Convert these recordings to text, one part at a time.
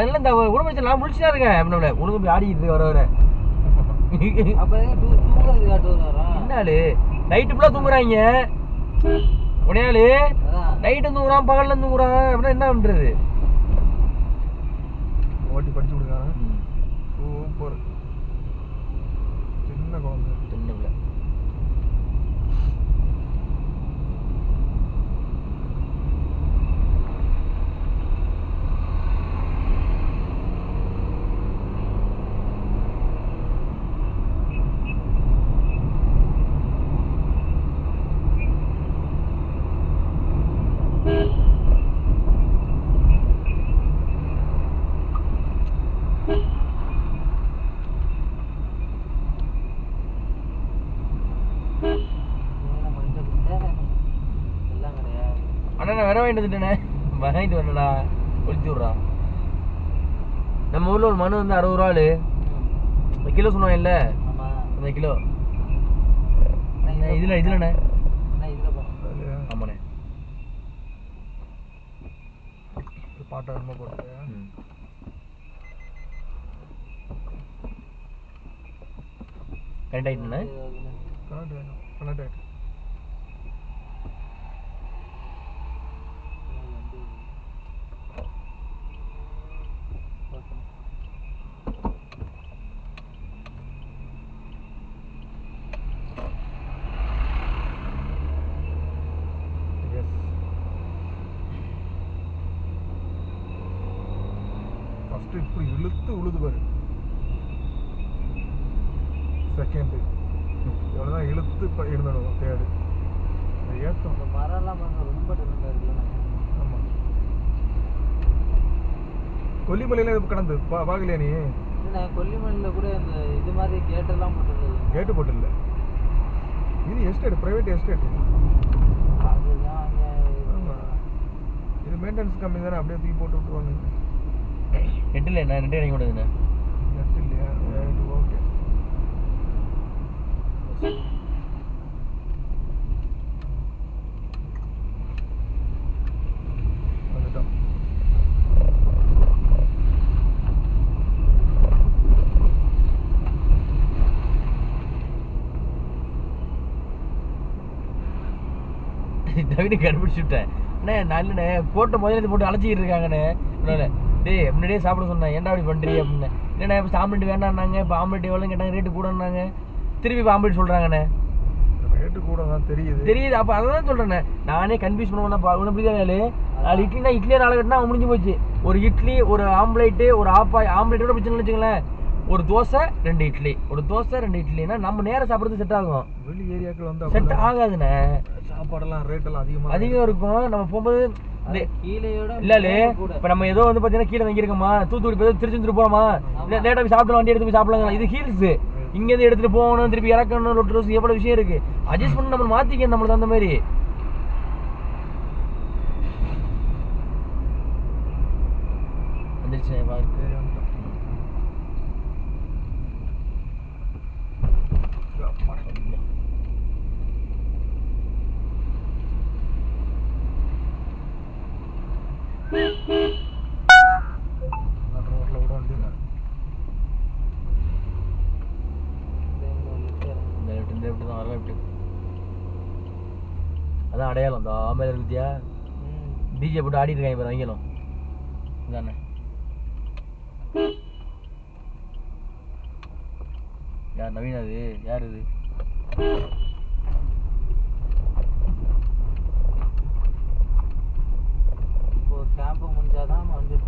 அதனால இந்த உடம்பு நான் முடிச்சுட்டா இருக்கேன் அப்படின்னா உனக்கு போய் ஆடிக்கிட்டு வர வர என்னாலு நைட்டு ஃபுல்லாக தூங்குறாங்க உனையாளு நைட்டு தூங்குறான் பகல்ல தூங்குறான் அப்படின்னா என்ன பண்றது ஓட்டி படிச்சு கொடுக்குறாங்க சூப்பர் சின்ன குழந்தை சின்ன பிள்ளை அண்ணா நான் வேற வாங்கிட்டு வந்துட்டேனே வாங்கிட்டு வரலடா ஒழிச்சு விட்றா நம்ம ஊரில் ஒரு மனு வந்து 60 ரூபாலு கிலோ சொன்னோம் இல்லை அந்த கிலோ இதுலண்ணே ஆமாண்ணே பாட்டை ரொம்ப போட்டு கரெக்ட் ஆகிட்டுண்ணே கனெக்ட் ஆகிட்டு ஃபர்ஸ்ட் இப்போ இழுத்து உழுது பாரு செகண்டு இவ்வளோதான் இழுத்து இப்போ இருந்துடும் தேடு ஏற்றம் இந்த மரம்லாம் ரொம்ப டிஃப்ரெண்டாக இருக்குல்ல ஆமாம் கொல்லிமலையில் கடந்து பார்க்கலையா நீ இல்லைண்ணே கொல்லிமலையில் கூட இந்த இது மாதிரி கேட்டெல்லாம் போட்டுருந்தது கேட்டு போட்டு இல்லை இது எஸ்டேட் ப்ரைவேட் எஸ்டேட் அதுதான் அங்கே ஆமாம் இது மெயின்டெனன்ஸ் கம்மி தானே அப்படியே தூக்கி போட்டு விட்டுருவாங்க நெட் இல்லைண்ணா நெட் இறங்கி விடுதுண்ணே நெட் இல்லையா ஓகே வந்துட்டோம் தவிர கண்டுபிடிச்சு விட்டேன் அண்ணே நான் இல்லைண்ணே போட்ட முதல்ல போட்டு அழைச்சிக்கிட்டு இருக்காங்கண்ணே டேய் முன்னாடியே சாப்பிட சொன்னேன் ஏன்டா அப்படி பண்ணுறீ அப்படின்னு இல்லைண்ணே இப்போ ஆம்லெட் வேண்டாம்னாங்க இப்போ ஆம்லெட் எவ்வளோ கேட்டாங்க ரேட்டு கூடனாங்க திருப்பி இப்போ ஆம்லெட் சொல்கிறாங்கண்ணே ரேட்டு கூட தான் தெரியுது அப்போ அதை தான் சொல்கிறேண்ணே நானே கன்ஃபியூஸ் பண்ணுவேன் ஒன்று புரியுதா 4 இட்லினா இட்லியே 4 கட்டினா முடிஞ்சு போச்சு ஒரு இட்லி ஒரு ஆம்லேட்டு ஒரு ஆம்லேட்டோட பிரச்சனை வச்சுங்களேன் ஒரு தோசை 2 இட்லி ஒரு தோசை 2 இட்லினா நம்ம நேரம் சாப்பிட்றது செட் ஆகும் வெளி ஏரியாக்கள் வந்து செட் ஆகாதுண்ணே சாப்பாடெல்லாம் ரேட்டெல்லாம் அதிகம் இருக்கும் நம்ம போகும்போது கீழேயோட இல்ல இப்ப நம்ம ஏதோ வந்து பாத்தீங்கன்னா கீழே தங்கியிருக்கோமா தூத்துக்குடி போய் திருச்செந்தூர் போறோமா லேட்டா போய் சாப்பிட்டு வண்டி எடுத்து போய் சாப்பிடலாம் இது ஹீல்ஸ் இங்க இருந்து எடுத்துட்டு போகணும் திருப்பி இறக்கணும் லொட்டு ரோஸ் எவ்வளவு விஷயம் இருக்கு அட்ஜஸ்ட் பண்ணி நம்ம மாத்திக்கணும் நம்மளுக்கு அந்த மாதிரி வந்துருச்சு பார்த்து ரோட்ல கூட வண்டி இல்லை அதான் அடையாளம் இந்த ஆமையில இருக்குதியா டிஜே போட்டு ஆடிட்டு இருக்காங்க பாரு அவங்களும் இதானே யார் நவீன் அது யார் இது இப்போ கேம்ப் முடிஞ்சாதான் மஞ்சள்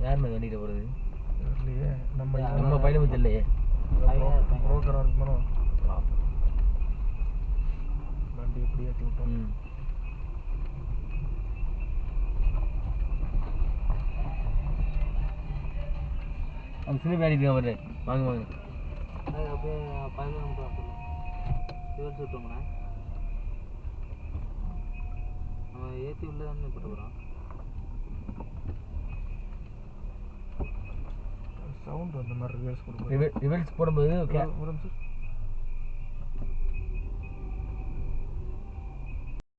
யார் மேலே வண்டிகிட்ட போகிறது இல்லையே நம்ம பையனை பற்றி இல்லையே புரோக்கராக இருக்கணும் வண்டி எப்படி ஏற்றி விட்டோம் அந்த சின்ன பேடி இருக்கான் அவரு வாங்க அப்படியே 15 நிமிஷம் சிவன் சுட்டோம்ண்ணே நம்ம ஏற்றி உள்ள தானே போட்டு போகிறோம் சவுண்ட் அந்த மாதிரி ரிவர்ஸ் கொடுக்கும் ரிவர்ஸ் போடும்போது ஒரு நிமிஷம்